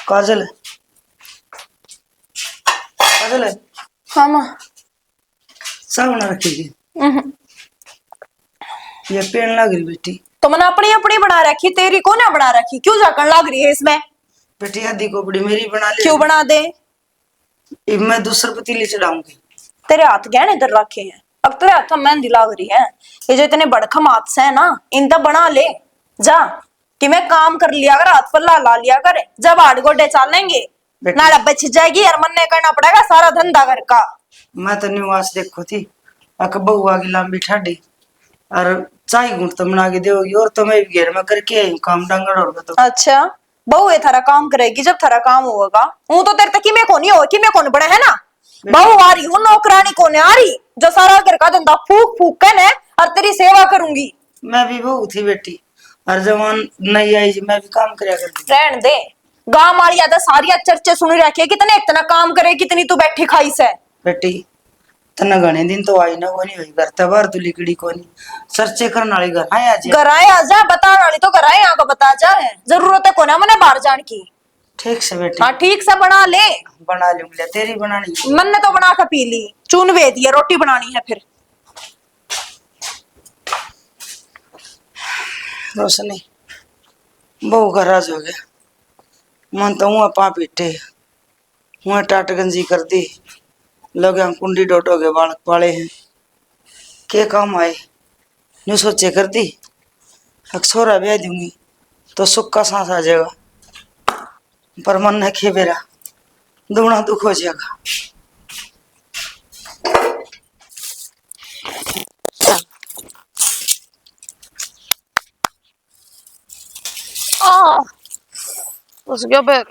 काजल काजल है। हाँ माँ। सब बना रखेगी ये पेड़ लग रही बेटी। तो मैंने अपनी अपनी बना रखी, तेरी को ना बना रखी, क्यों जाकर लग रही है इसमें? बेटी आधी कोपड़ी मेरी बना ले। क्यों बना दे? अब मैं दूसरे पतीली चढ़ाऊंगी। तेरे हाथ गहने इधर रखे हैं, अब तेरे हाथ में मेहंदी लग रही है। ये जो इतने बड़खम हाथ से है ना, इनका बना ले जा। कि मैं काम कर लिया कर, हाथ पर ला लिया कर, जब आठ गोडे चालेंगे ना बच जाएगी और मन नहीं करना पड़ेगा सारा धंधा घर का। मैं तो निवास देखो थी अक बहुआ की लंबी ठाडी और चाय गुंट तो बना के दोगी और तो मैं घेर में करके आई हूँ काम डांगड़ और तो। अच्छा बहू ये थारा काम करेगी जब थारा काम होगा। हूं तो तेरे तक में कोनी हो कि मैं कौन बड़ा है ना। बहू आ रही हूँ, नौकरानी कौन आ रही जो सारा घर का धंधा फूक फूक कर ने और तेरी सेवा करूंगी। मैं भी बहू थी बेटी और जवान नहीं आई जी मैं भी काम करया करती। रहन दे, गांव वाली आदा सारी चर्चे सुनी रखी है, कितने इतना काम करे कितनी तू बैठी खाई से। बेटी तना घने दिन तो आई ना कोनी हुई घर तबार तू लिकड़ी कोनी सर्चे करने वाली घर आया जी। घर आए आजा, बताने वाली तो घर आए, यहाँ को बता जा है, जरूरत है कोना मने बाहर जान की। ठीक से बेटी। हाँ ठीक से बना ले। बना लूंगी तेरी बनानी मन ने तो बना के पी ली, चून वे दिया, रोटी बनानी है फिर। रोशनी बहु खराज हो गया मन तो हूँ पा पीटे हूँ टाट गंजी कर दी लोग कुंडी डोटो के बालक पाले हैं के काम आए न्यू सोचे कर दी अक्सोरा ब्याह दूंगी तो सुख का सांस आ जाएगा पर मन न खे बेरा दुगना दुख हो जाएगा। उस गया पैर।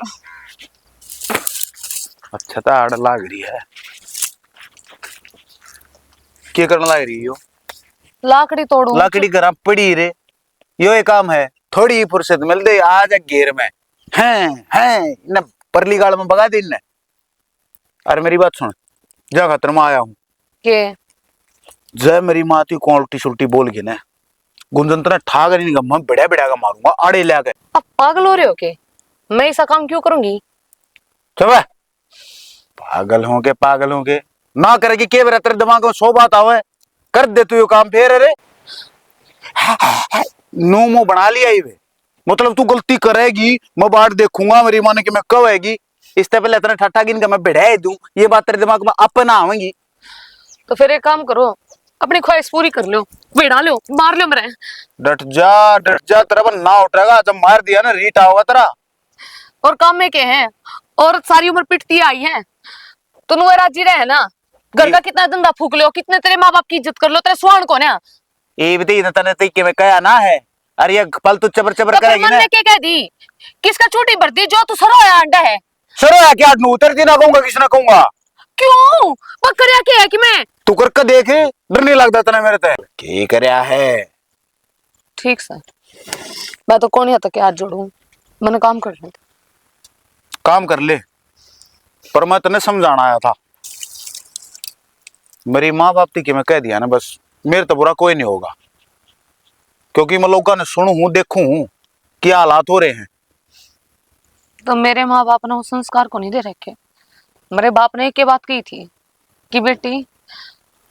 अच्छा तो आड़ लाग रही है, क्या करने लाग रही हो? लाकड़ी तोड़ू। लाकड़ी घर पड़ी रे, यो एक काम है, थोड़ी ही फुर्सत मिल दे आज घेर में हैं न परली गाड़ में भगा दे इन्हें। अरे मेरी बात सुन, जा खतर में आया हूँ के जय मेरी माँ थी कौन उल्टी सुल्टी बोल गई ना गुंजन तो ठाक नहीं मैं बढ़िया बढ़िया का मारूंगा आड़े ले गए। आप पागल हो रहे हो के? मैं ऐसा काम क्यों करूंगी? चल पागल होंगे ना करेगी के बेरा तेरे दिमाग में 100 बात आवे कर दे तू यो काम फिर। अरे नो मो बना लिया ही वे मतलब तू गलती करेगी मैं बाट देखूंगा मेरी माने कि मैं कब आएगी इससे पहले इतने ठट्ठा गिन के मैं बढ़ाई दूं ये बात तेरे दिमाग में अपना आवेगी। तो फिर एक काम करो, अपनी ख्वाहिश पूरी कर लो, बिड़ा लो, मार लो मेरे। डट जा तेरा पर ना उठेगा जब मार दिया ना रीट आओगा तेरा। और काम में क्या है, और सारी उम्र पिटती आई है तो नुए राजी रहे ना। घर का कितना धंधा फूक लो, कितने तेरे माँ बाप की इज्जत कर लो, तेरे सुहान कौन है? ये भी तने तरीके में कहा ना है। अरे ये पल तू चबर चबर तो करेगी ना। क्या कह दी, किसका छोटी भरती जो तू सरोया अंडा है। सरो है क्या उतर ना कहूंगा किसने कहूंगा क्यों बकरिया क्या है कि मैं तू करके देखे डर नहीं लगता तना मेरे ते की करया है। ठीक सर मैं तो कौन था क्या हाथ जोड़ू, मैंने काम कर लिया। काम कर ले पर मैं तने समझाना आया था मेरी माँ बाप थी कि मैं कह दिया ना बस मेरे तो बुरा कोई नहीं होगा क्योंकि मैं लोगों ने सुनू हूं देखूं हूं क्या हालात हो रहे हैं। तो मेरे माँ बाप ने उस संस्कार को नहीं दे रखे। मेरे बाप ने एक ही बात कही थी कि बेटी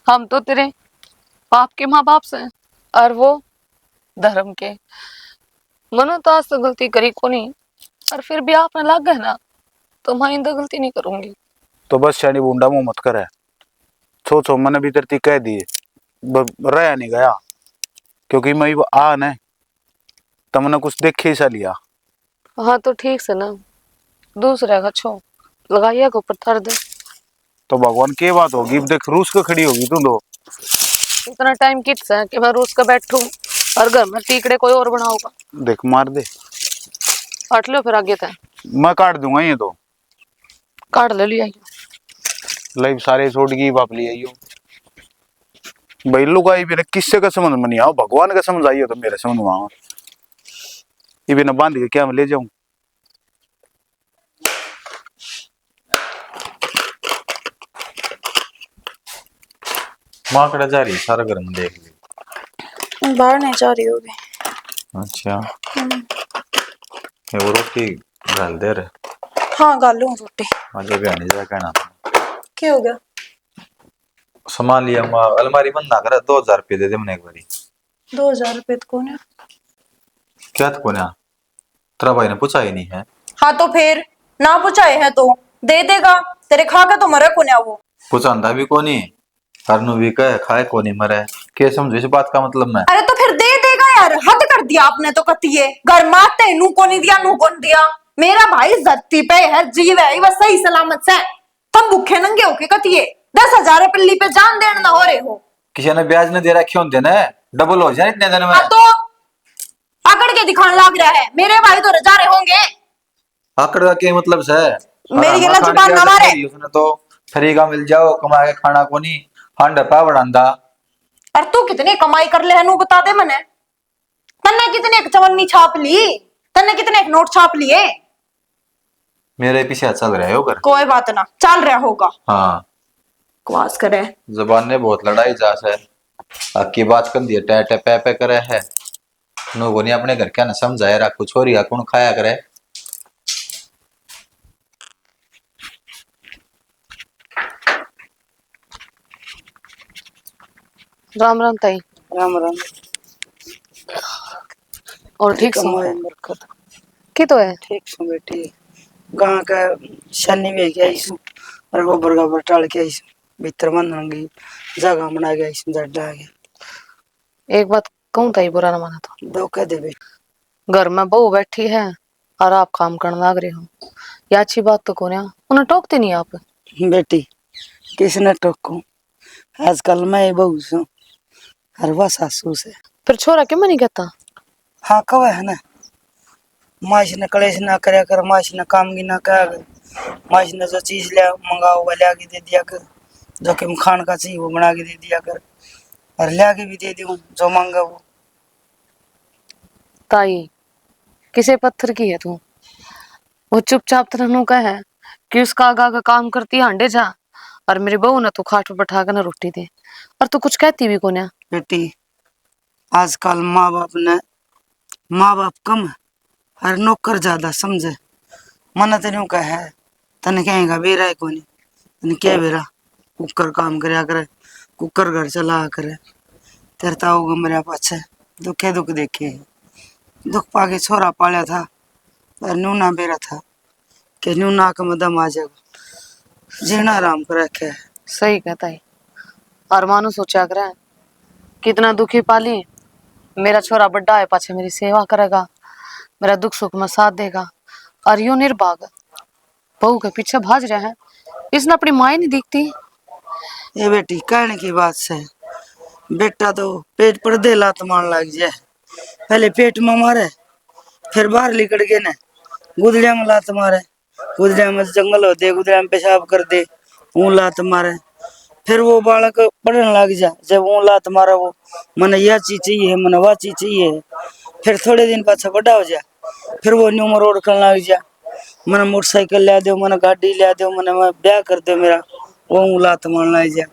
हम तो तेरे बाप के माँ बाप से और वो धर्म के। मैंने तो आज तक गलती करी को नहीं और फिर भी आपने लग गए ना तो मैं इंदा गलती नहीं करूंगी। तो बस शानी बूंडा मुंह मत करे छो मैंने भी तेरी कह दिए रहा नहीं गया क्योंकि मैं आ न तमने कुछ देखे ही सा लिया। हाँ तो ठीक से ना दूसरे का छो लगाइया को ऊपर थर दे तो भगवान की बात होगी देख रूस को खड़ी होगी तू तो इतना टाइम किस है कि मैं रूस का बैठूं और घर में टीकड़े कोई और बनाऊंगा। देख मार दे काट लो फिर आगे तय मैं काट दूंगा ये तो काट ले लिया लाइव सारे छोड़ गई बाप ले आइयो भाई लोग आई भी किससे का समझ में नहीं आओ भगवान का समझ आइयो तो मेरे समझ में आओ ये भी न बांध के क्या मैं ले जाऊं। माँ कड़ा जा रही है सारा घर में देख ली बाहर नहीं जा रही होगी। अच्छा ये वो रोटी डाल दे रहे हाँ गालू रोटी। मुझे भी आने जा कहना क्या हो गया? सामान लिया हुआ अलमारी बंद ना करे 2000 रुपये दे दे मैंने एक बारी 2000 रुपये तो कौन है? क्या तो कोन्या तेरा भाई ने पूछा ही नहीं है हाँ तो फिर ना पूछाए है तो दे देगा। तेरे खा के तो मरे को ना वो। पूछांदा भी कोनी हरनु भी कहे खाए कोनी मरे के समझो इस बात का मतलब मैं अरे तो फिर दे देगा यार, हद कर दिया आपने तो कतिये। घर माते नू को नहीं दिया, नू कौन दिया? मेरा भाई धरती पे है, जीव है, बस सही सलामत से। तुम भूखे नंगे होके कतिये 10,000 पल्ली पे जान देना ना हो रहे हो। किसी ने ब्याज ने दे रखे होंगे ना डबल हो जाए इतने दिन में हाँ तो अकड़ के दिखाने लग रहा है, मेरे भाई तो रजा रहे होंगे। आकड़ का क्या मतलब है मेरी गला जुबान ना मारे। उसने तो फ्री का मिल जाओ कमा के खाना को नहीं हांड पा बढ़ांदा और तू कितनी कमाई कर ले है नू बता दे मने। तन्ने कितने एक चवन्नी छाप ली, तन्ने कितने एक नोट छाप लिए। मेरे पीछे चल रहे हो कर कोई बात ना, चल रहा होगा। हाँ क्वास करे जबान ने बहुत लड़ाई जा है आपकी बात कर दिया टे टे पे करे है नो को नहीं अपने घर क्या ना समझाए रखो छोरी कौन खाया करे राम राम ताई। राम राम। और ठीक सो कमाए बरकत। की तो है? ठीक सो बेटी। गाँव का शनि में गया इसु और गोबर गोबर टाल के इसु भीतर बंधन गई जगह बना गया इसमें जड्डा आ गया। एक बात कहूँ ताई, बुरा ना माना तो। धोखा दे बेटी। घर में बहू बैठी है और आप काम करने लग रहे हो, ये अच्छी बात तो कौन है? उन्हें टोकते नहीं आप? बेटी किसने टोकू, आजकल मैं बहू सू हर वह सासू से। फिर छोरा क्यों नहीं कहता? हाँ कब है ना, माश ने कलेश ना करे कर, माश ने काम की ना करा कर, माश ने जो चीज ले मंगाओ वो लिया के दे दिया कर, जो कि खान का चाहिए वो बना के दे दिया कर, और लिया के भी दे दूँ जो मांगा वो। ताई किसे पत्थर की है तू? वो चुपचाप तरह का है कि उसका आगा का काम करती हांडे जा, और मेरी बहू ना तू खाट पर बैठा कर ना रोटी दे, और तू कुछ कहती भी कोन्या। बेटी आजकल माँ बाप कम है और नौकर ज्यादा समझे। मन तेन का है तने कहेगा बेरा है कोनी, तने क्या बेरा कुकर काम करया करे, कुकर घर चला करे, तेरता होगा मेरे पाछे दुखे दुख देखे। दुख पाके छोरा पाला था पर नू ना बेरा था कि नू नाक में दम आ जाएगा, जीना आराम कर रखे है। सही कहता है। और मानो सोचा कर कितना दुखी पाली, मेरा छोरा बड्डा है पाछे मेरी सेवा करेगा, मेरा दुख सुख में साथ देगा, और यूं निर्भाग बहू के पीछे भाज रहे हैं। इसने अपनी माँ ही नहीं दिखती। ये बेटी कहने की बात से बेटा तो पेट पर दे लात मार लग जाए, पहले पेट में मारे फिर बाहर निकल के ना गुदलिया में लात मारे, गुदलिया में जंगल होते गुदलिया में पेशाब कर दे वो लात मारे, फिर वो बालक पढ़ने लग जा, जब वो लात मारा वो मन यह चीज चाहिए मन वह चीज चाहिए, फिर थोड़े दिन पाछा बड़ा हो जा, फिर वो न्यू रोड करने लग जा, मन मोटरसाइकिल ला दो मन गाड़ी ला दो मन ब्याह कर दो मेरा, वो लात मार लग जा।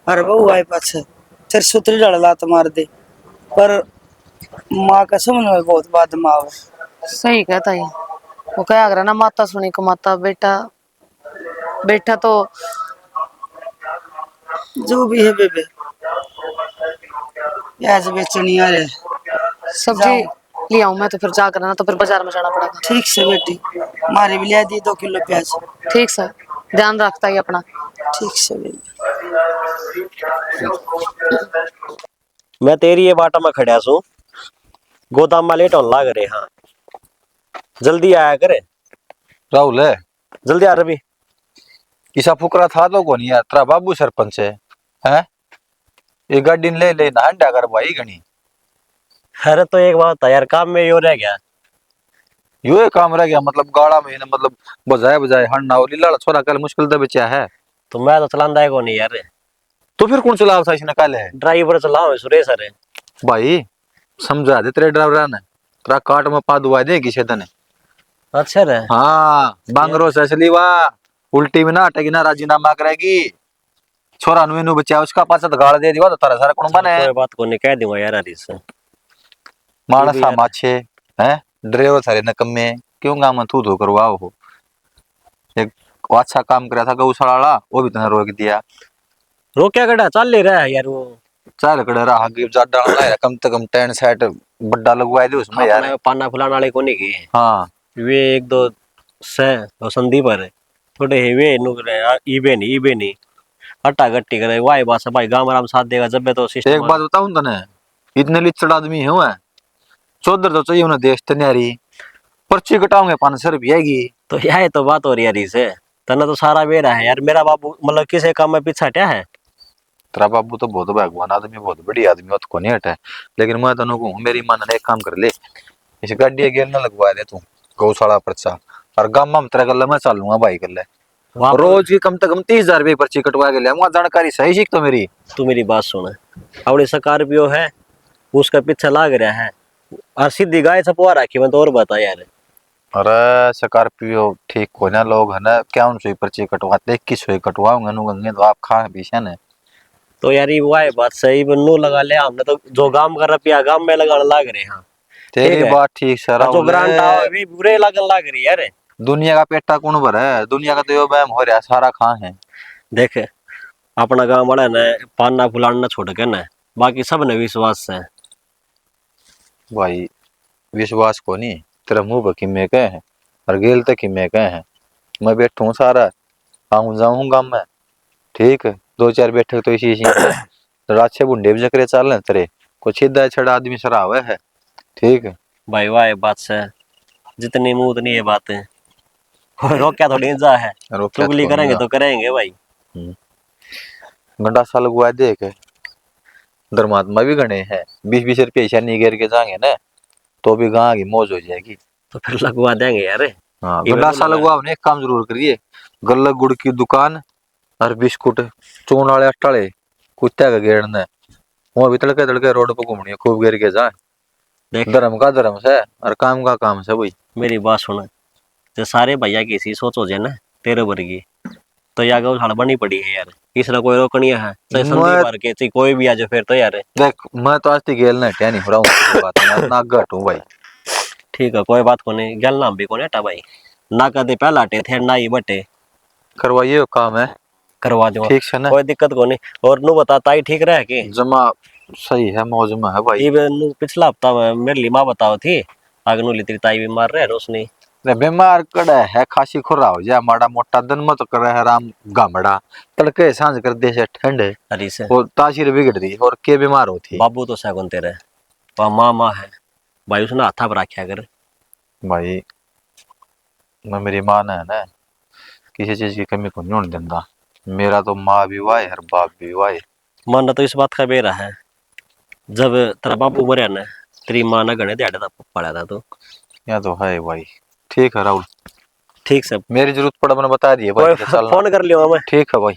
अरे बहू आए पाछे फिर सुतरी डाल लात मार दे, पर माँ का समझ में बहुत बात माँ सही कहता है। वो क्या अगर ना माता सुनी को माता, बेटा बेटा तो जो भी है बेबे प्याज बेचनी आ रहे। सब्जी ले आऊं मैं तो फिर जा करना, तो फिर बाजार में जाना पड़ेगा। ठीक से बेटी मारे भी लिया दी 2 किलो प्याज। ठीक सर, ध्यान रखता ही अपना। ठीक से बेबी। मैं तेरी ये बाटा में खड़ा सू, गोदाम में लेट होने लाग रहे। हाँ जल्दी आया करे। राहुल है जल्दी आ रवि। किसा फुकरा था तो कौन यार तेरा बाबू सरपंच है हैं ये गाड़ी ले ले ना हंडा कर भाई गणी अरे तो एक बात था यार, काम में यो रह गया। यो ये काम रह गया मतलब गाड़ा में ना मतलब बजाए बजाए हंडा और लीला छोरा कल मुश्किल तो बचा है तो मैं तो चलांदा है को नहीं यार, तो फिर कौन चला था इसने कल है ड्राइवर चलाओ सुरेश अरे। भाई समझा दे तेरे ड्राइवर ने तेरा काट में पा दुआ दे किसी ने। अच्छा रे। हाँ बांगरो से असली वाह उल्टी में ना अटेगी ना राजीनामा करेगी छोरा नु बचा उसका पास तो गाड़ दे दिया तो तारा सारा कौन बने कोई बात को नहीं कह दूंगा यार हरीश से। मानसा माछे हैं ड्राइवर सारे नकम्मे क्यों गाम में थू थू करवाओ हो एक अच्छा काम कर रहा था गौशाला वाला, वो भी तने रोक दिया। रोक्या कड़ा चल ले रहा है यार वो। चल कड़े रहा गिर जा डालना है, कम से कम टेंट सेट बड़ा लगवाए दे उसमें यार। अपना पाना फुलाने वाले को नहीं गए। हाँ वे एक दो से और संदीप है थोड़े है वे नुकरे इबे नहीं हट्टा गट्टी करे वाई बात भाई गांव आराम साथ देगा जब तो एक सिस्टम। बात बताऊं तने, इतने लिचड़ आदमी है वो, चौधर तो चाहिए उन्हें देश तन्यारी, पर्ची कटाओगे 500 रुपया की। तो यह तो बात हो रही है से तना तो सारा बेरा है यार। मेरा बाबू मतलब किसी काम में पीछा हटा है। तेरा बाबू तो बहुत भगवान आदमी, बहुत बढ़िया आदमी, वो तो को नहीं हटा। लेकिन मैं तनु कहूँ मेरी मन ने एक काम कर ले, इस गाड़ी गेल ना लगवा दे तू गौशाला पर्चा, और गाँव में तेरा गल मैं चलूंगा भाई कर ले। रोज की कम से कम 30,000 रुपये पर्ची कटवा के लिया, जानकारी सही सीख तो मेरी। तू मेरी बात सुन, अपनी स्कॉर्पियो है उसका पीछे लाग रहा है और सीधी गाय छपवा रखी। मैं तो और बता यार। अरे स्कॉर्पियो ठीक हो ना, लोग है ना क्या उनसे पर्ची कटवाते, 21 कटवाऊंगा नु गंगे तो आप खा पीछे ने। तो यार ये वो है बात सही बनू लगा ले हमने तो जो काम कर रहा गांव में लगाने लाग रहे हैं। तेरी बात ठीक सर, जो ग्रांट आओ भी बुरे लगन लाग रही यार। दुनिया का पेटा कौन भर है, दुनिया का तो यो बैम हो रहा सारा खां है। देख अपना गांव वाला ने पाना फुलाना छोड़ के ना बाकी सब ने विश्वास है भाई। विश्वास को नहीं, तेरा मुंह बकी में कहे हैं और गेल तक ही में कहे हैं। मैं बैठू सारा आऊं जाऊं गाँव में, ठीक है 2-4 बैठक तो इसी राछे बुंडे भी जकरे चाल तेरे कुछ सीधा छड़ा आदमी सरावे है, ठीक है भाई। वाह बात से जितनी मुंह उतनी ये बातें रोक्या थोड़ी जा है। चुगली करेंगे तो करेंगे भाई। गंडा साल गुआ देख धर्मात्मा भी गणे हैं, 20-20 रुपये ऐसा नहीं गिर के जाएंगे ना तो भी गाँव की मौज हो जाएगी। तो फिर लगवा देंगे यार। हाँ गंडा साल गुआ ने एक काम जरूर करिए, गल्ला गुड़ की दुकान और बिस्कुट चून वाले आटा वाले कुत्ते का गेड़ना, वो भी तड़के तड़के रोड पर घूमनी खूब गिर के जाए। धर्म का धर्म से और काम का काम से भाई। मेरी बात सुन, जो सारे भैया की सी सोच हो जाए ना तेरे वर्गी तो या गौशाला बनी पड़ी है यार। इसलिए कोई रोकनी है चाहे संदीप भर के कोई भी आ जाए फिर तो यार। देख मैं तो आज तक गेल ना हटिया नहीं हो रहा हूँ बात मैं ना घट हूँ भाई। ठीक है कोई बात को नहीं, गेल नाम भी को नहीं हटा भाई। ना कदे पहला हटे थे ना ही बटे करवाइए काम है, करवा दो ठीक है ना, कोई दिक्कत को नहीं। और नु बता ताई ठीक रहे कि जमा सही है मौज में है भाई। ये नु पिछला हफ्ता मेरे लिए माँ बताओ थी आगे नु लित्री ताई बीमार रहे रोशनी बीमार कड़ा है खासी खुरा हो जाए माड़ा मोटा दिन मत तो कर है राम गामड़ा तड़के सांझ कर दे से ठंडे हरी से और तासीर बिगड़ रही और के बीमार होती बाबू तो सगुन तेरे वह माँ है भाई उसने हाथा पर रखा कर भाई। मैं मेरी माँ ने है ना किसी चीज की कमी को नहीं होने देता, मेरा तो माँ भी हुआ है और बाप भी हुआ है। मानना तो इस बात का बेरा है जब तेरा बापू मरिया ना तेरी माँ ने घने दिहाड़े पड़ा था तो या तो है भाई। ठीक है राहुल, ठीक से मेरी जरूरत पड़ा मैंने बता दिया भाई, फोन कर लियो मैं। ठीक है भाई।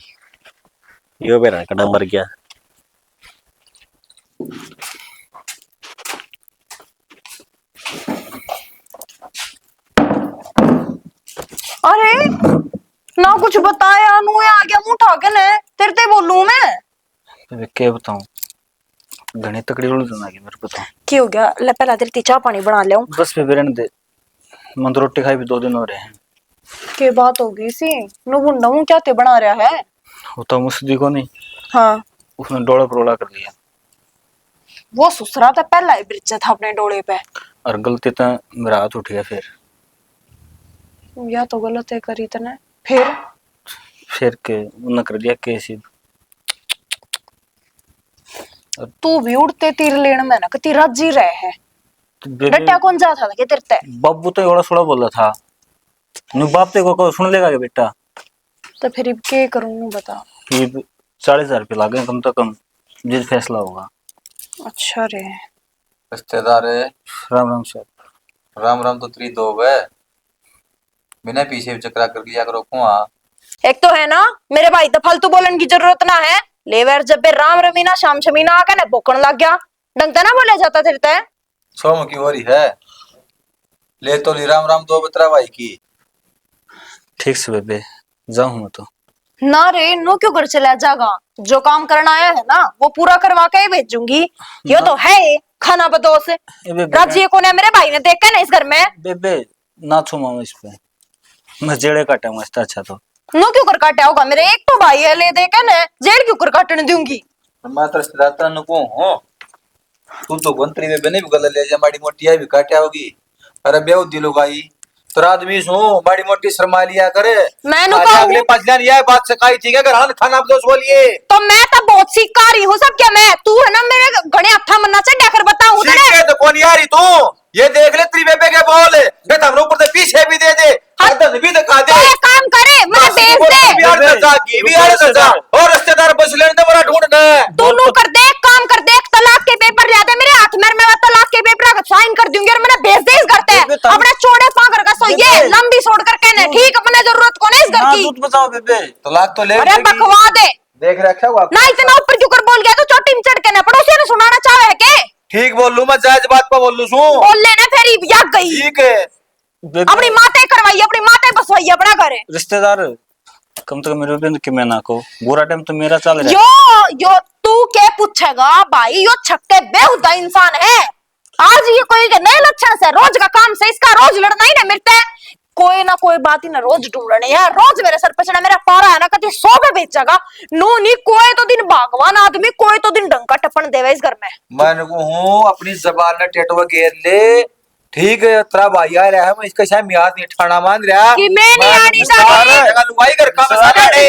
यो बेरा का नंबर क्या अरे ना कुछ बताया नु आ गया मुंह उठा के ने तेरे ते बोलूं मैं क्या बताऊं, घनी तकड़ी उलझन आ गई मेरे को तो। क्या हो गया? ले पहला तेरी चाय पानी बना ले हूं। बस पे रहने दे, मन तो रोटी खाई भी 2 दिन हो रहे हैं। के बात होगी सी नु बुंडा मुंह क्या ते बना रहा है? वो तो मुसदी को नहीं, हाँ उसने डोला परोला कर लिया वो सुसरा था पहला ही ब्रिज था अपने डोले पे और गलती तो मेरा हाथ उठ गया। या तो गलत है करी तने फिर के उन्हें कर दिया कैसी। तू भी उड़ते तीर लेने में ना कती राजी रहे है डट्टा कौन जाता था के तेरे ते बाबू तो एड़ा सोड़ा बोला था नु बाप ते को सुन लेगा के बेटा। तो फिर अब क्या करूं बता कि 40,000 रुपये लागे कम से कम जिस फैसला होगा। अच्छा रे रिश्तेदार राम राम सर। राम राम तो तेरी दो है, बिना पीछे चक्रा कर लिया करो कुआ। एक तो है ना मेरे भाई तो फालतू बोलने की जरूरत ना है। लेवर जब पे राम रमीना शाम शमीना आके ना भोकन लग गया डंगता ना बोले जाता फिर ते सोम की हो रही है ले तो ली राम राम दो बतरा भाई की। ठीक से बेबे जाऊं मैं तो ना रे नो क्यों घर चला जागा, जो काम करना आया है ना वो पूरा करवा के ही भेजूंगी। ये तो है खाना बदोस राज्य को ने मेरे भाई ने देखा ना इस घर में। बेबे ना छो मामा इस पे मैं जेड़े काटा मस्त अच्छा तो नो क्यों कर काटा होगा मेरे एक तो भाई है ले दे के ना जेड़ क्यों कर काटने दूंगी। मैं तो रिश्तेदार नको हूँ। तू तो गंतरी में बने भी गल ले जा माड़ी मोटी है भी काटा होगी। अरे बेव दिलो गाई तो आदमी सो माड़ी मोटी शर्मा लिया करे। मैंने आज कहा अगले हूँ, 5 दिन यह बात सिखाई थी कि अगर हाँ खाना दोष बोलिए तो मैं तो बहुत शिकारी हूँ सब क्या मैं तू है ना मेरे घने हत्था मन्ना चढ़ा कर बताऊं ठीक तेरे। है तो कौन यारी तू ये देख ले तेरी बेबे के बोल मैं तो हम ऊपर से पीछे भी दे दे गर्दन भी दिखा दे। तो एक काम करे मुझे बेच दे बिहार दर्जा की बिहार दर्जा और रिश्तेदार बस लेने दे बड़ा ढूंढना है। तू नू कर दे एक काम कर दे एक तलाक के पेपर ले दे मेरे हाथ में मैं तलाक के पेपर का साइन कर दूंगी और मैंने भेज दे इस घर पे अपने चौड़े पाकर का सोइए लंबी छोड़ करके ना ठीक अपने जरूरत को नहीं इस घर की। दूध बचाओ बेबे तलाक तो ले अरे बकवा दे देख रखा हुआ ना इतना ऊपर क्यों कर बोल गया तो चोटी में चढ़ के ना पड़ोसी ने सुनाना चाहे है के ठीक बोल लू मैं जायज बात पर बोल लू सू बोल लेना फिर याद गई ठीक है अपनी माते करवाई अपनी माते बसवाई अपना करे रिश्तेदार कम से कम मेरे पे कि मैं ना को बुरा टाइम तो मेरा चल रहा है। यो तू क्या पूछेगा भाई यो छक्के बेहुदा इंसान है। आज ये कोई के नए लक्षण से रोज का काम से इसका रोज लड़ना ही ना मिलता है कोई ना कोई बात ही ना रोज ढूंढने यार रोज मेरे सर पे चढ़ा मेरा पारा है ना कभी 100 पे बेचेगा नो नी कोई तो दिन भगवान आदमी कोई तो दिन डंका टपन देवे इस घर में। मैं हूँ अपनी जबान ने टेटवा घेर ले ठीक है तेरा भाई आ रहा है मैं इसका शायद मियाद नहीं ठाना मान रहा कि मैं नहीं आनी जानी लुगाई कर काम सारा डे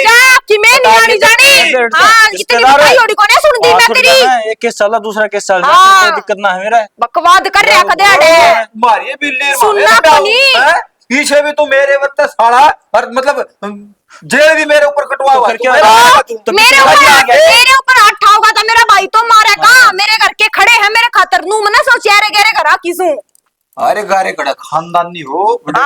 कि मैं नहीं आनी जानी हां इतनी बताई ओडी को नहीं सुन दी मैं तेरी एक केस चला दूसरा केस चल हाँ। रहा है कोई दिक्कत ना है मेरा बकवाद कर रहा कदे आड़े मारिए बिल्ली सुनना तो नहीं। पीछे भी तू मेरे वक्त साड़ा और मतलब जेल भी मेरे ऊपर कटवा हुआ फिर क्या मेरे ऊपर हाथ ठाओगा तो मेरा भाई तो मारेगा मेरे घर के खड़े हैं मेरे खातर नू मना सोच यारे गेरे घर किसू अरे गारे कड़ा खानदानी हो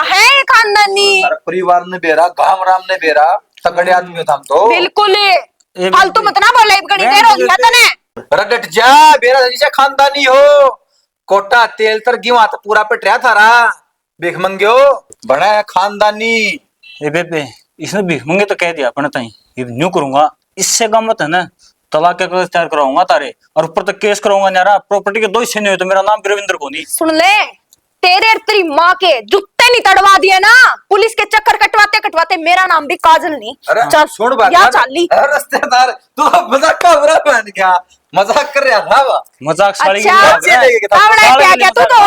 है खानदानी परिवार ने बेरा गांव राम ने बेरा तगड़े आदमी हो हम तो बिल्कुल फालतू मत ना बोले गणी देर हो गया तने रगट जा बेरा जैसे खानदानी हो कोटा तेल तर गिवा तो पूरा पेटरा थारा भीख मंगियो बड़ा है खानदानी। ए बेबे इसने भीख मंगे तो कह दिया अपने ताई ये न्यू करूंगा इससे कम मत है ना तलाक का कागज तैयार कराऊंगा तारे और ऊपर तक केस कराऊंगा यारा प्रॉपर्टी के 2 हिस्से नहीं हुए तो मेरा नाम वीरविंदर को नहीं। सुन ले तेरे और तेरी माँ के जूते नहीं तड़वा दिए ना पुलिस के चक्कर कटवाते कटवाते मेरा नाम भी काजल नहीं। अरे चल छोड़ बात या चाली रिश्तेदार तू मजाक का बुरा पहन गया मजाक कर रहा था वो मजाक साली अच्छा आवड़ा क्या क्या तू तो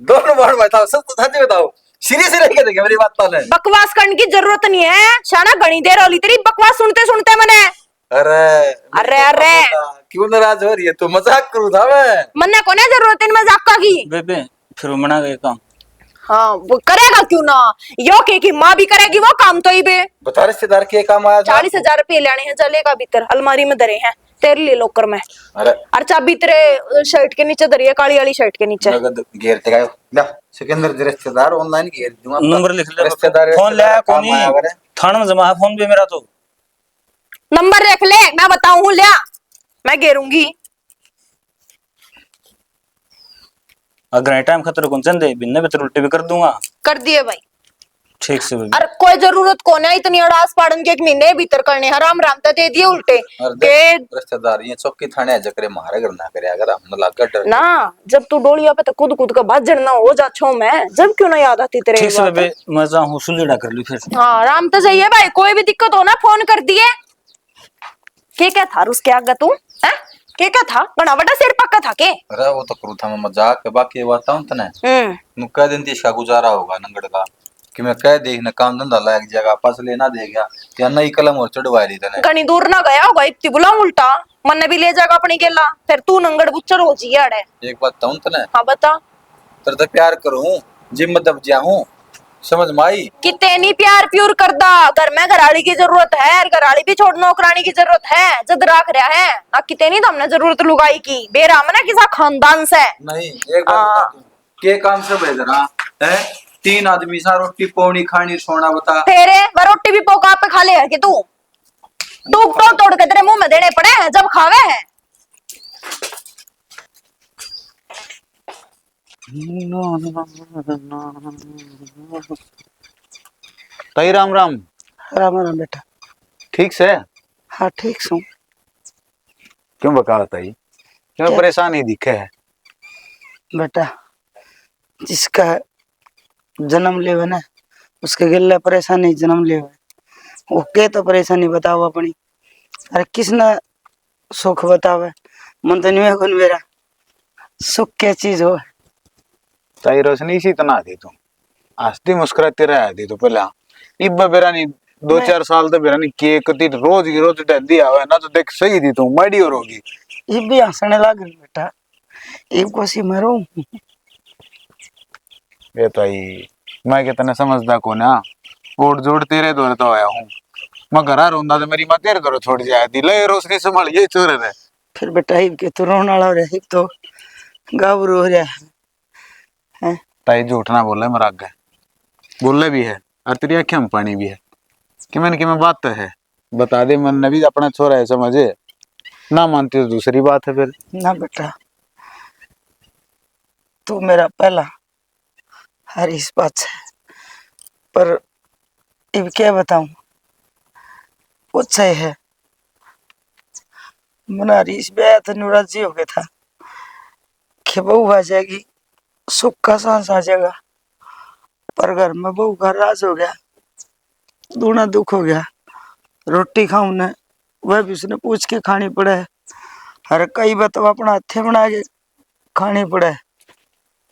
दोनों बार बताओ सच बताओ सीरियस रह के देखे मेरी बात तो है बकवास करने की जरूरत नहीं है शाना घनी देर होली तेरी बकवास सुनते सुनते मने अरे अरे अरे क्यों नाराज हो रही है तू मजाक करूँ था मैं मन्ने को नहीं जरूरत इन मजाक का की बेबे फिर वो मना गए काम हाँ वो करेगा क्यों ना यो की माँ भी करेगी वो काम तो ही बे बता रिश्तेदार के काम आया था 40,000 रुपये लेने हैं जलेगा भीतर अलमारी में धरे हैं तेरे लिए लॉकर में अरे और चाबी तेरे शर्ट के नीचे धरी है काली वाली शर्ट के नीचे नगद घेर के गए ना सिकंदर जी रिश्तेदार ऑनलाइन घेर दूंगा नंबर लिख ले रिश्तेदार फोन ले काम कोनी आया करे। थाने में जमा है फोन भी मेरा तो नंबर रख ले मैं बताऊं हूं लिया मैं घेरूंगी अगर टाइम खतरे कौन चंदे बिन्ने भी उल्टे भी कर दूंगा कर दिए भाई ठीक से बेबे अरे कोई जरूरत को नहीं इतनी अड़ास पाड़न के 1 महीने भीतर करने हराम राम तो दे दिए उल्टे और के रिश्तेदार ये चौकी थाने जकरे मारे करना करे अगर हम लगा डर ना जब तू डोलिया पे तो कूद कूद का भाजन ना हो जा छो मैं जब क्यों ना याद आती तेरे ठीक से बात? बेबे मैं जाऊं सुलीड़ा कर लूं फिर हाँ राम तो सही है भाई कोई भी दिक्कत हो ना फोन कर दिए क्या था उसके आगे तू है क्या था बड़ा बड़ा सिर पक्का था के अरे वो तो करू था मैं मजाक के बाकी बताऊं तने नु कह दिन इसका गुजारा होगा नंगड़ का कि मैं कह देख न काम धंधा लायक जगह पास लेना दे गया क्या नई कलम और चढ़वा ली तने घनी दूर ना गया होगा इतनी बुला उल्टा मन भी ले जाएगा अपनी केला फिर तू नंगड़ बुच्चर हो जी अड़े एक बात बताऊं तने हाँ बता तेरे तो प्यार करूं जिम में दब जाऊं समझ माई कितने नहीं प्यार प्यूर करदा घर में घराड़ी की जरूरत है घराड़ी भी छोड़ नौकरानी की जरूरत है जद राख रहा है अब कितने नहीं तो हमने जरूरत लुगाई की बेराम ना किसा खानदान से नहीं एक बात बता तू के काम से भेज रहा है 3 आदमी सा रोटी पौनी खानी सोना बता तेरे वो रोटी भी पोका पे खा ले है कि तू तोड़ तोड़ के तेरे मुंह में देने पड़े हैं जब खावे हैं ताई राम राम राम राम बेटा। ठीक से हाँ ठीक सू क्यों बका ताई क्यों क्या? परेशान ही दिखे है बेटा जिसका जन्म लेवे ना उसके गिल्ले परेशानी जन्म ले वो के तो परेशानी बताओ अपनी। अरे किसने सुख बतावे, मन तो नहीं है मेरा सुख क्या चीज हो। ताई रोशनी सी तना थी तू, हंसती मुस्कुराती रहा थी तो पहले। इब बेरा नहीं, दो मैं- चार साल तो बेरा नहीं केक ती रोज की रोज दिया हुआ है ना, तो देख सही थी तू मड़ी और होगी। ये भी हंसने लग गई बेटा, एक कोसी मरो। ये ताई मैं कितने समझदा को ना, ओट जोड़ तेरे दौरे तो आया हूँ। मैं घरा रोंदा तो मेरी माँ तेरे दौरे छोड़ जाए दी, ले रोशनी संभाल ये चोर है। फिर बेटा हिब के तो रोने वाला हो रहा है, हिब तो गाभरू हो रहा है। ताई झूठ ना बोले मेरा आगे, बोले भी है और तेरी आंखें में पानी भी है कि मैंने बात तो है। बता दे, मन ने भी अपना छोरा है समझे, ना मानती तो दूसरी बात है फिर। ना बेटा तू मेरा पहला हर इस बात से, पर अब क्या बताऊं, कुछ सही है। मना इस ब्याह तो नाराजी हो गया था कि बहू आ जाएगी, सुख का सांस आ जाएगा, पर घर में बहू का राज हो गया, दूना दुख हो गया। रोटी खाऊं ने वह भी उसने पूछ के खानी पड़े, हर कई बात तो अपना हाथे बना के खानी पड़े।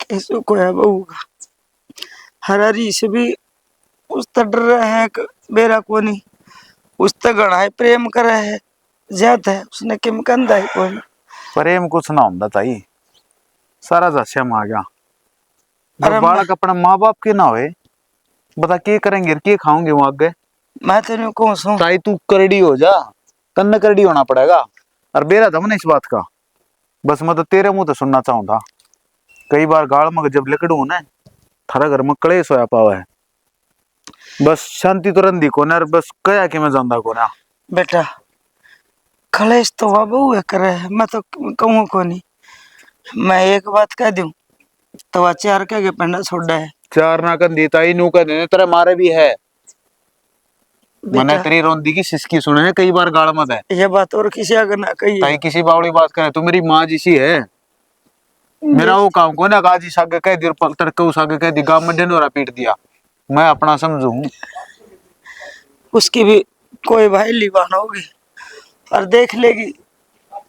कैसे को है बहू का हर हरी से भी उस तर डर रहे हैं कि बेरा को नहीं, उस तक गणा है प्रेम करे है ज्यादा है, उसने किम कंधा है कोई। प्रेम कुछ ना होता ताई, सारा जस्या में आ गया। अरे जब बालक अपने माँ बाप के ना होए, बता के करेंगे के खाओगे वो आगे। मैं तेरे को सू ताई तू करड़ी हो जा, तन्ने करड़ी होना पड़ेगा। और बेरा था मैंने इस बात का, बस मैं तो तेरे मुंह तो सुनना चाहूंगा। कई बार गाल में जब लिकड़ू ना, थारा घर में कलेश होया पावा है, बस शांति तो रंदी को ना, बस कया कि मैं जानदा को ना। बेटा कलेश तो वह बहू है करे है, मैं तो कहूँ को नहीं। मैं एक बात कह दूं तो वह चार कह के पेंडा छोड़ा है। चार ना कर दी ताई, नू कर देने तेरे मारे भी है। मैंने बेटा तेरी रोंदी की सिसकी सुने है कई बार गाल मत है। ये बात और किसी अगर ना कही ताई किसी बावड़ी बात करे, तू मेरी माँ जैसी है। मेरा वो काम को ना गाजी सागे कह दी, तड़के उस आगे कह दी, गांव में ढिंडोरा पीट दिया, मैं अपना समझू। उसकी भी कोई भाई लिवान होगी और देख लेगी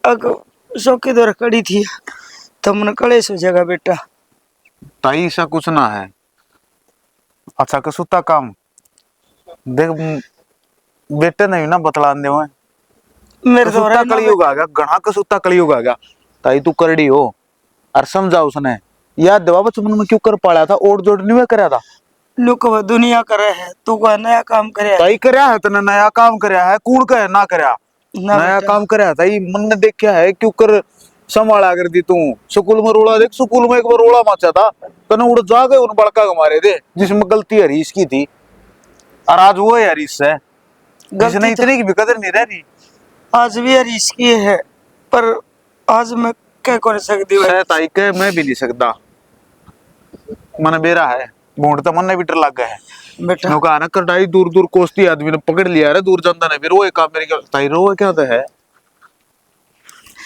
अगर सो की दौर कड़ी थी तो मन कलेश हो जाएगा बेटा। ताई ऐसा कुछ ना है। अच्छा कसूता काम देख, बेटे नहीं ना बतलान दे, मेरे तो कसूता कलयुग आ गया, घना कसूता कलयुग आ गया। ताई तू करड़ी हो और समझा उसने, याद दिवा बचपन में क्यों कर पाया था, ओट जोड़ नहीं करा था। लोग वह दुनिया करे है, तू कोई नया काम करे है। ताई करया है तने नया काम करया है, कूड़ का है ना करया, ना नया बेटा काम करया ताई मन ने देखा है क्यों कर संभाला कर दी तू। स्कूल में रोला देख, स्कूल में एक बार रोला मचा था, तने उड़ जा गए उन बड़का के मारे दे जिसमें गलती हरीश की थी, और आज वो है हरीश से जिसने गलती तो इतने की भी कदर नहीं रह रही। आज भी यार इसकी है, पर आज मैं क्या कर सकती हूँ। शायद ताई के मैं भी नहीं सकता, मन बेरा है भूड तो मन ने भी डर लग गया है। बेटा नो कहा ना कटाई दूर दूर कोसती आदमी ने पकड़ लिया रे, दूर जानता नहीं फिर वो एक काम मेरी ताई रो क्या तो है,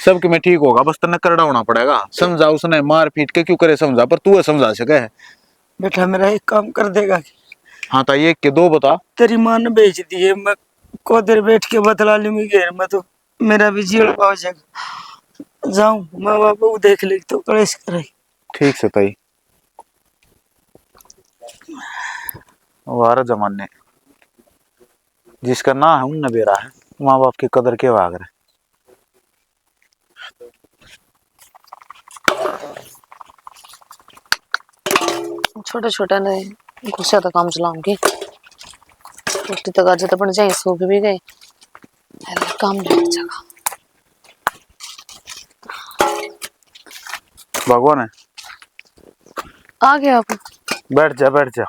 सब कि मैं ठीक होगा, बस तने करड़ा होना पड़ेगा। समझा उसने मार पीट के क्यों करे समझा, पर तू है समझा सके है। बेटा मेरा एक काम कर देगा कि हाँ ताई एक के दो बता। तेरी माँ ने बेच दिए, मैं को देर बैठ के बतला लूंगी घेर में तो मेरा भी जीवन पाव जाएगा। जाऊं माँ बाबू देख ले तो कलेश करे। ठीक से ताई, वारा जमाने जिसका ना है उन बेरा है, माँ बाप की कदर के वाग रहे। छोटे छोटे ने गुस्सा तो काम चलाऊंगी, रोटी तक आज तो बन जाए, सो भी गए, काम लग जाएगा। भगवान है, आ गया आप, बैठ जा बैठ जा,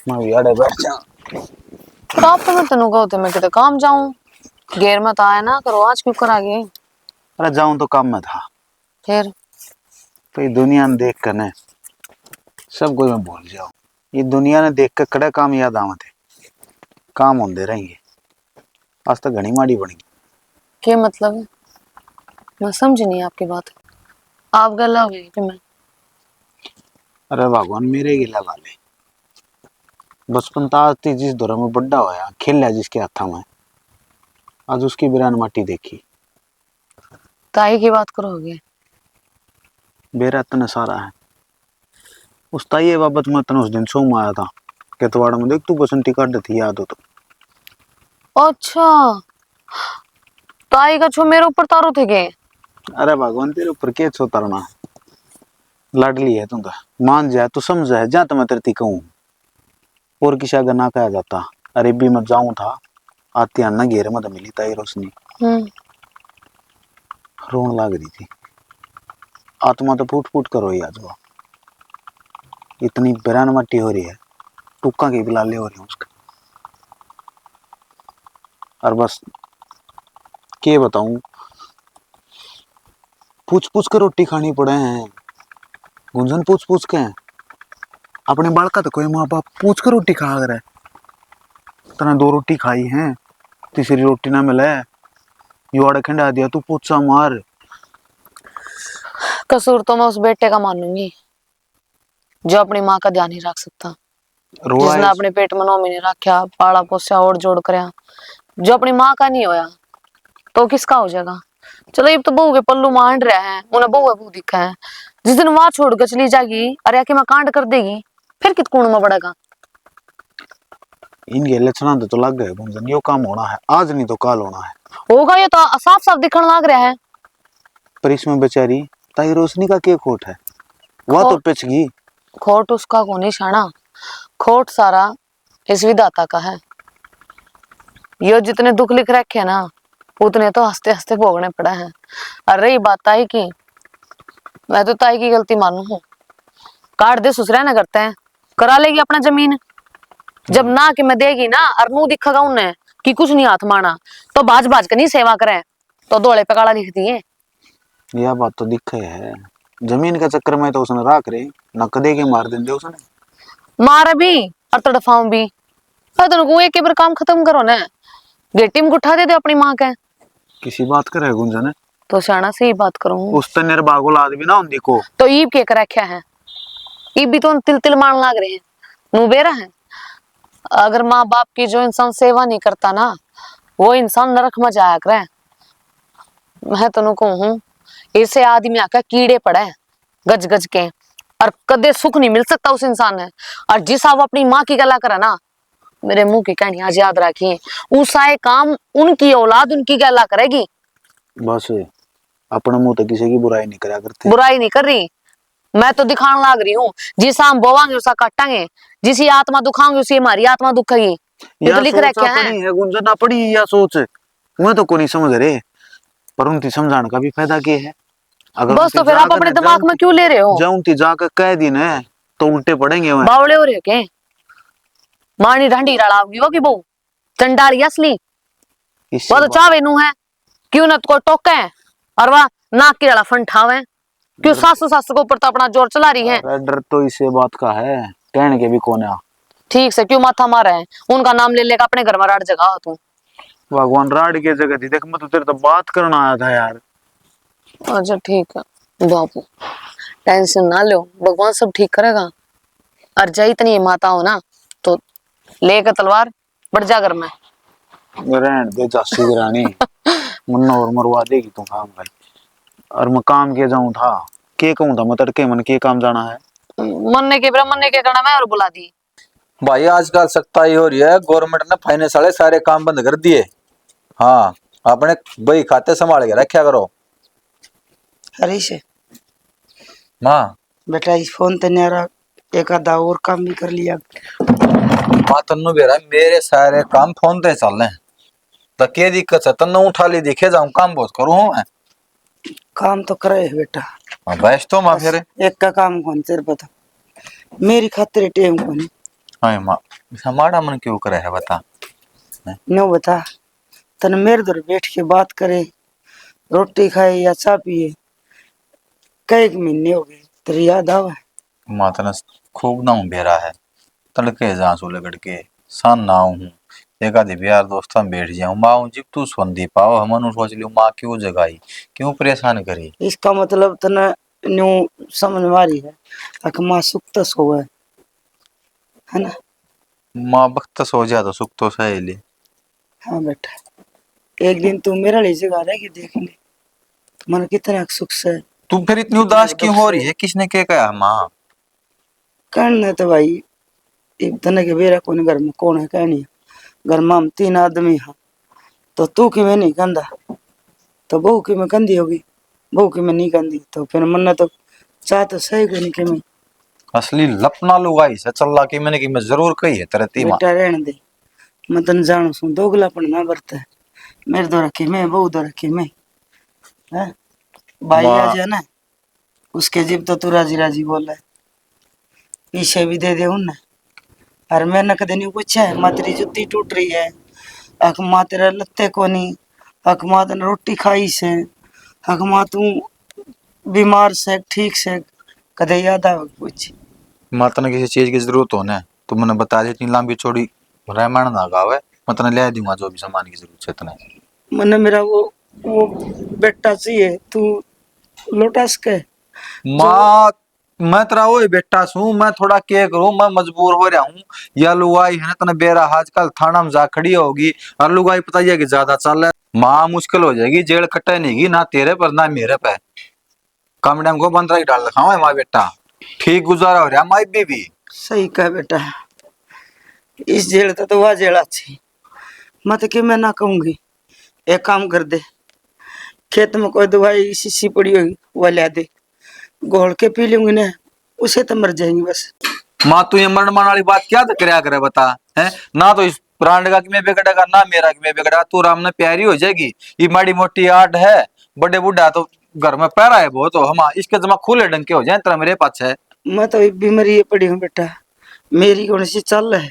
मैं भी अड़े बैठ जा। आप तो मैं तेनू कहते मैं कितने काम जाऊं, घेर मत आया ना करो, आज क्यों करा गए। अरे जाऊं तो काम में था, फिर तो ये दुनिया ने देख कर न सब कोई मैं भूल जाऊं। ये दुनिया ने देख कर कड़े काम याद आवे थे, काम होंदे रहेंगे। आज तक घनी माड़ी बनी। क्या मतलब है, मैं समझी नहीं आपकी बात। आप गला हो गई कि मैं, अरे भगवान मेरे गिला वाले, बचपन तो आज थी जिस दौर में बड्डा होया खेल है जिसके हाथा में, आज उसकी बिरान माटी देखी। ताई की बात करोगे? बेरा इतना सारा है उस ताई बाबत में तने उस दिन सो में आया था केतवाड़ में, देख तू बसंती काट थी याद हो तो। अच्छा, ताई का छो मेरे ऊपर तारो थे के? अरे भगवान तेरे ऊपर के छो तरना, लाडली है तू तो, मान जाए तो समझ है जा तो मैं तेरे कहूँ और किसी अगर ना कहा जाता। अरे भी मैं जाऊं था आती आना घेर में तो मिली ताई रोशनी, रोन लाग रही थी, आत्मा तो फूट फूट कर रोई आज वो, इतनी बिरान मट्टी हो रही है, टुक्का की बिलाले हो रही है उसका। और बस के बताऊं, पूछ पूछ कर रोटी खानी पड़े हैं गुंजन, पूछ पूछ के अपने बालका तो कोई माँ बाप पूछ कर रोटी खा कर, तना 2 रोटी खाई हैं, तीसरी रोटी ना मिले यू आड़े खंडा दिया तू पूछा मार। कसूर तो मैं उस बेटे का मानूंगी जो अपनी माँ का ध्यान नहीं रख सकता, जिसने अपने पेट में 9 महीने रखा, पाला पोसा और जोड़ कर, जो अपनी माँ का नहीं होया तो किसका हो जाएगा। चलो ये तो बहू के पल्लू मांड रहे हैं, उन्हें बहू दिखा है, जिस दिन वहां छोड़ कर चली जाएगी अरे आके मैं कांड कर देगी, फिर कित कूण में पड़ेगा। इनके लक्षण तो लग गए गुंजन, यो काम होना है आज नहीं तो कल होना है। होगा ये तो साफ साफ दिखने लग रहा है। पर इसमें बेचारी ताई रोशनी का क्या खोट है, वह तो पिछ गई। खोट उसका को नहीं शाना, खोट सारा इस विधाता का है। यो जितने दुख लिख रखे है ना उतने तो हंसते हंसते भोगने पड़े हैं। और रही बात ताई की, मैं तो ताई की गलती मानू हूँ, काट दे ससुरा ना करते हैं, करा लेगी अपना जमीन, जब ना कि मैं देगी ना और मुंह दिखेगा उन्हें कि कुछ नहीं हाथ माना तो बाज बाज कर नहीं सेवा करे तो दौड़े पे काला लिख दिए। यह बात तो दिखे है, जमीन का चक्कर में तो उसने राख रही न कदे के मार देंगे उसने, मारे भी और तड़फाऊं भी। तो एक बार काम खत्म करो ना, गेटी में उठा दे दो अपनी माँ के। किसी बात करे गुंजन तो शाना से ही बात करूं, उस तनेर बागुल आदमी ना उन्दी को तो ईब के कर रखा है, ईब भी तो तिल तिल मान लाग रहे हैं, नुबेरा है। अगर माँ बाप की जो इंसान सेवा नहीं करता ना वो इंसान नरक में जाया करे। मैं तो कहूँ ऐसे आदमी आकर कीड़े पड़े गज गज के और कदे सुख नहीं मिल सकता उस इंसान ने। और जिस आप अपनी माँ की गला करा ना, मेरे मुंह की कहानी आज याद रखिए, उस आए काम उनकी औलाद उनकी गला करेगी। बस अपना मुंह तो किसी की बुराई नहीं करा करते, बुराई नहीं कर रही, मैं तो दिखाने लाग रही हूँ, जिस हम बोवांगे उसा काटांगे, जिसी आत्मा दुखाओगे उसी हमारी आत्मा दुखेगी। ये तो लिख रखे हैं। गुंजन ना पड़ी या सोच मैं तो को नहीं समझ रहे, पर उनकी समझाने का भी फायदा क्या है। अगर बस तो फिर आप अपने दिमाग में क्यों ले रहे हो? जब उनकी जाकर कह दी ना तो उल्टे पड़ेंगे वह। बावले हो रहे के मानी ढंडी रड़ाओगी वो की बहू चंडाली असली, वो तो चावे नू है क्यों न को टोके और वह नाक की रड़ा फंठावे, क्यों सासू सासू को ऊपर तो अपना जोर चला रही है। डर तो इसे बात का है, कहने के भी कौन है। ठीक से क्यों माथा मारा है, उनका नाम ले लेकर अपने घर में राड जगा तू। भगवान राड के जगह थी देख, मैं तो तेरे तो बात करना आया था यार। अच्छा ठीक है बापू, टेंशन ना लो, भगवान सब ठीक करेगा। और जा इतनी माता हो ना तो लेकर तलवार बढ़ जा घर में। रहने दे जासी की रानी मुन्ना और मरवा देगी तू काम भाई। और मैं काम के जाऊं था के कहूं था, मैं तड़के मन के काम जाना है, मरने के ब्रह्मण्य के करना मैं और बुला दी। भाई आजकल सख्ताई हो रही है, गवर्नमेंट ने फाइनेंस वाले सारे काम बंद कर दिए। हाँ अपने बही खाते संभाल के रखा करो। हरीश माँ बेटा इस फोन ते न्यारा एक आधा और काम भी कर लिया। माँ तन्नू बेरा मेरे सारे काम फोन ते चल रहे हैं, तो क्या दिक्कत है, तन्नू उठा ली दिखे जाऊं काम बहुत करूं हूं मैं। काम तो करे है बेटा, बैठ तो माँ फिर एक का काम कौन तेरे पता मेरी खातिर टेम कौन। हाँ माँ माड़ा मन क्यों करे है बता, नो बता तन मेरे दर बैठ के बात करे, रोटी खाए या चाय पिए, कई महीने हो गए तेरी याद आवा। माँ तने खूब ना बेरा है, तड़के जा सो लगड़ के सान ना हूँ एक आधी यार दोस्त में बैठ जाऊं माँ जिब तू संदी पाओ हम सोच लियो माँ क्यों जगाई क्यों परेशान करी। इसका मतलब तना न्यू समझ मारी है ताकि माँ सुख तो सोए है ना। माँ वक्त सो जा तो सुख तो सहेली। हाँ बेटा, एक दिन तू मेरा ले जगह रहेगी, देख ले मन कितना सुख से। तू फिर इतनी कितना उदास क्यों दुख हो से। रही है? किसने क्या कहा माँ? कहने तो भाई इतने के बेरा कौन घर में कौन है कहनी, घर में हम 3 आदमी हाँ, तो तू कि मैं नहीं कंधा, तो बहू की मैं कंधी होगी, बहू की मैं नहीं कंधी, तो फिर मन तो चाह तो सही को नहीं कि मैं। असली लपना लुगाई से चल की मैंने कि मैं जरूर कही है तेरे ती माँ। बेटा रहने दे, मैं तन जानू सू दोगलापन ना बरता है, मेरे दो रखी मैं, बहू दो रखी मैं है। भाई आ माँ जाए ना उसके जीव तो तू राजी राजी बोल रहा है, पीछे भी दे दे उन्हें। और मैंने कदे नहीं पूछा है माँ तेरी जुत्ती टूट रही है, अख माँ तेरा लत्ते को नहीं, अख माँ तने रोटी खाई से, अख माँ तू बीमार से ठीक से, कदे याद आवे पूछ। माँ तने किसी चीज की जरूरत हो ना तो मैंने बता दी। इतनी लंबी चौड़ी रामायण ना गावे, मैं तने ले दूंगा जो भी सामान की जरूरत है तने। मैंने मेरा वो बेटा चाहिए, तू लौटा सके जो। माँ मैं तेरा वो बेटा छू, मैं थोड़ा क्या करूं, मैं मजबूर हो रहा हूँ। या लुगाई है ना तने बेरा आजकल थाना में जा खड़ी होगी और लुगाई पता है कि ज्यादा चल है। माँ मुश्किल हो जाएगी, जेल कटे नहीं ना तेरे पर ना मेरे पे। कम डैम को बंद रख डाल रखा हूँ माँ बेटा, ठीक गुजारा हो रहा माँ भी। सही कहा बेटा, इस जेल तो वह जेल अच्छी मत कि मैं ना कहूंगी। एक काम कर दे, खेत में कोई दवाई शीशी पड़ी होगी वह ला दे, घोल के पी लूंगी ना, उसे तो मर जाएंगी बस। माँ तू ये मरण मान वाली बात क्या तो करया करे बता है ना? तो इस ब्रांड का कि मैं बिगड़ेगा ना मेरा कि मैं बिगड़ेगा, तू राम ने प्यारी हो जाएगी। ये माड़ी मोटी आर्ट है, बड़े बुढ़ा तो घर में पैरा है बहुत, तो हम इसके जमा खुले डंके हो जाए तेरा मेरे पास है। मैं तो बीमारी पड़ी हूँ बेटा, मेरी कौन सी चाल है,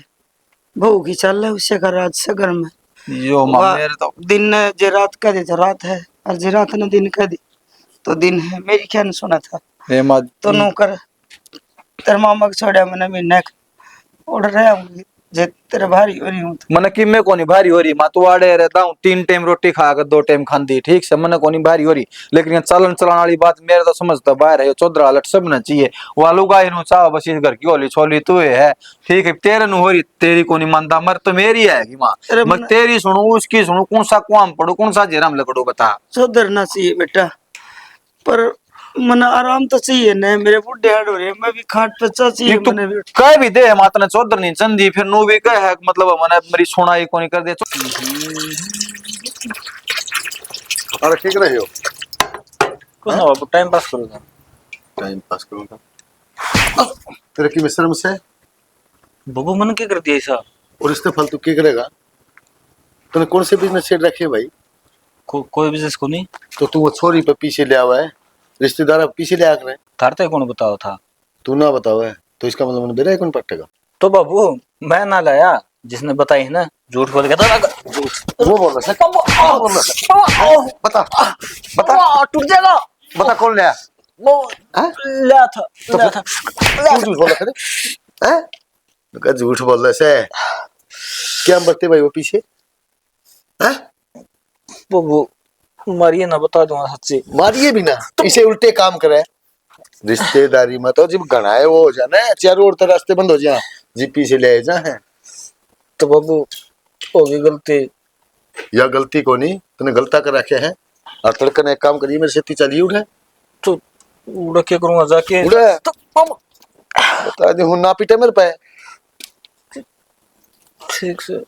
बहू की चाल है, उससे का राज से घर में। यो माँ वह मेरे तो दिन ने जे रात कह दे तो रात है, और जे रात ने दिन कह दी तो दिन है। मेरी क्या न सुना था ए माँ तो नौकर तेरे मामा को छोड़ा मैंने महीने उड़ रहा हूँ, जे तेरे भारी हो रही हूँ तो। मन की मैं कोनी भारी हो रही माँ, तू आड़े रहता हूँ 3 टाइम रोटी खा कर 2 टाइम खांदी ठीक से, मन कोनी भारी हो रही। लेकिन ये चलन चलाने वाली बात मेरे तो समझता बाहर है, चौधरा लट सब न चाहिए वालू का इन चाह बस इस घर की होली छोली तू है ठीक है, तेरे नु हो रही तेरी कोनी मानता, मर तो मेरी है कि माँ। तेरे मैं मन तेरी सुनू उसकी सुनू, कौन सा कुआम पड़ू कौन सा जेराम लगड़ू बता। सुधरना चाहिए बेटा, पर मन आराम तो चाहिए न, मेरे बुढ़े हाड हो रहे, मैं भी खाट पे चाहिए एक तू मैंने भी। कह भी दे माता ने चौधर नहीं चंदी फिर नु भी कह है मतलब मैंने मेरी सुनाई कोनी कर दे। अरे ठीक रहे हो? कुछ ना बाबू, टाइम पास करूंगा। टाइम पास करूंगा तेरे की मिश्रम से, बाबू मन क्या कर दिया ऐसा? और इससे फालतू क्या करेगा? तूने कौन से बिजनेस सेट रखे भाई? कोई बिजनेस को नहीं। तो तू वो छोरी पे पीछे ले आवा है, रिश्तेदार पीछे ले आकर थारते कौन बताओ था? तू ना बताओ है तो इसका मतलब मैंने बेरा कौन पटेगा? तो बाबू मैं ना लाया, जिसने बताई है ना, झूठ बोल के था। वो बोल रहा है, वो बोल रहा है। बता बता टूट जाएगा। बता कौन ले आया? वो हैं? लिया था, तो लिया फिर था। क्यों झूठ बोल रहा है? हैं? तो क्या झूठ बोल रहा है? क्या बरते भाई वो पीछे? हैं? बाबू मारिए ना, बता दूंगा सच्ची। मारिए भी ना, इसे उल्टे काम करे। रिश्तेदारी में तो जब घना है वो हो जाना है, चारों ओर तो रास्ते बंद हो जाए, जीपी से ले जा है। तो बाबू हो गई गलती। या गलती को नहीं तूने गलता कर रखे हैं, और तड़कन एक काम करिए मेरे से चलिए उठे तो उड़ा क्या करूंगा जाके? उड़े तो बाबू बता दे हूं ना पीटे मेरे पे। ठीक से।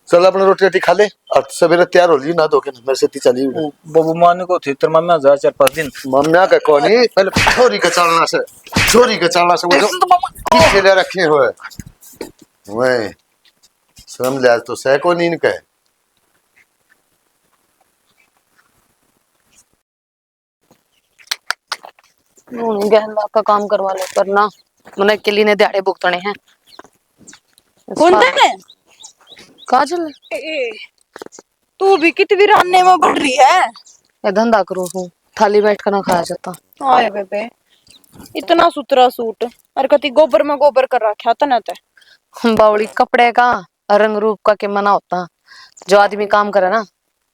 चल अपने रोटी रोटी खा ले और सवेरे तैयार हो ली ना धो के मेरे से चलिए उठे। बाबू माने को थी तेरे मम्मी जा 4-5 दिन। मम्मिया का कौन पहले छोरी के चालना से, छोरी के चालना से वो जो पीछे ले रखे हुए वही समझ ले, आज तो सह को नहीं कहे। गहना का काम करवा ले, पर ना मैंने अकेली ने दिहाड़े भुगतने हैं। कौन है? काजल तू भी कितनी वीराने में बढ़ रही है। ये धंधा करूँ हूँ, थाली बैठ कर ना खाया जाता। आए बेबे, इतना सुथरा सूट और कति गोबर में गोबर कर रखा तना ते। बावड़ी कपड़े का रंग रूप का के मना होता, जो आदमी काम करे ना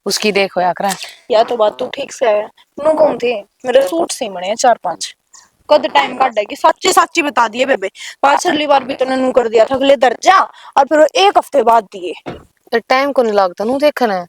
उसकी देख होया करे। या तो बात तू ठीक से है। नु कौन थी मेरे सूट सी मणे 4-5 कद टाइम काटेगी, सच्ची सच्ची बता दिए बेबे। पिछली बार भी तूने नू कर दिया था अगले दर्जा, और फिर वो 1 हफ्ते बाद दिए। टाइम को नहीं लगता नू देखना है।